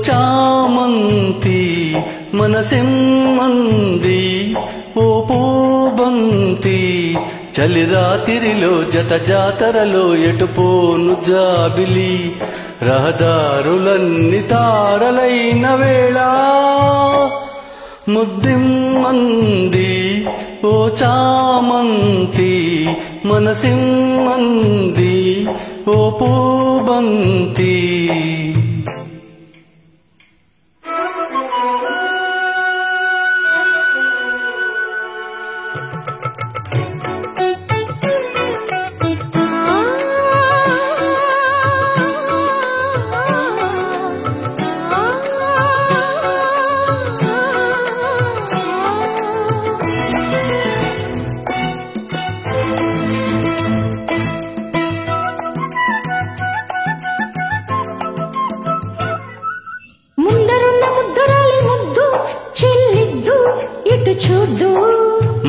చామంతి మనసెమ్మంది ఓ పూబంతి చలి రాత్రిలో జత జాతరలో ఎటుపోను జాబిలి రహదారులన్నీ తారలైన వేళ ముద్దిమ్మంది ఓ చామంతి మనసిమ్మంది ఓ పూబంతి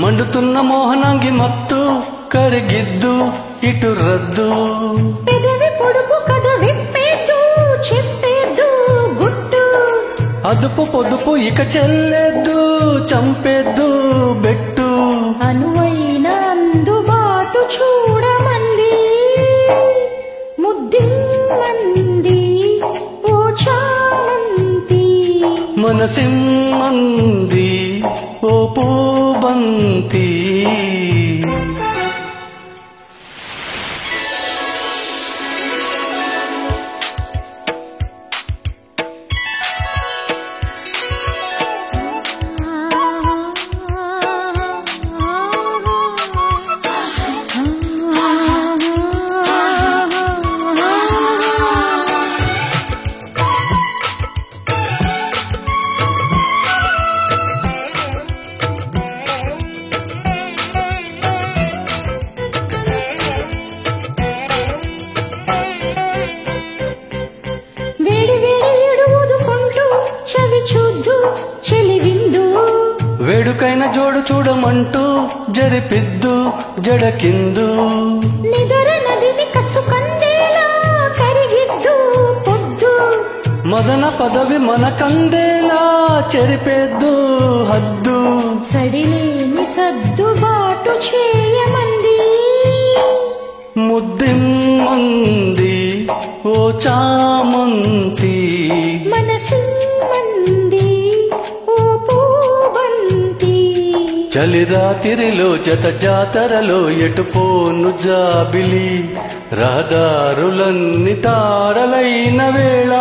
మండుతున్న మోహనాంగి మత్తు కరిగిద్దు ఇటు రద్దు పెదవి పొడుపు కథ విప్పేద్దు చెప్పేద్దు గుట్టు అదుపు పొదుపు ఇక చెల్లేద్దు చంపేద్దు బెట్టు అనువైన అందుబాటు చూడమంది ముద్దిమ్మంది ఓ చామంతి మనసిమ్మంది ఓ పూబంతి వేడుకైన జోడు చూడమంటూ జరిపిద్దు జడకిందు నిదర నదిని కసుకందేలా కరిగిద్దు పొద్దు మదన పదవి మన కందేలా చెరిపేద్దు హద్దు సడిలేని సర్దుబాటు చేయమంది ముద్దిమ్మంది ఓ చామంతి మనసిమ్మంది ఓ పూబంతి చలి రాత్రిలో జత జాతరలో ఎటుపోను జాబిలి రహదారులన్నీ తారలైన వేళ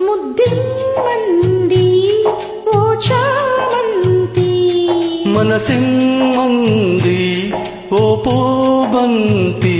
ముద్దిమ్మంది ఓ చామంతి మనసిమ్మంది ఓ పూబంతి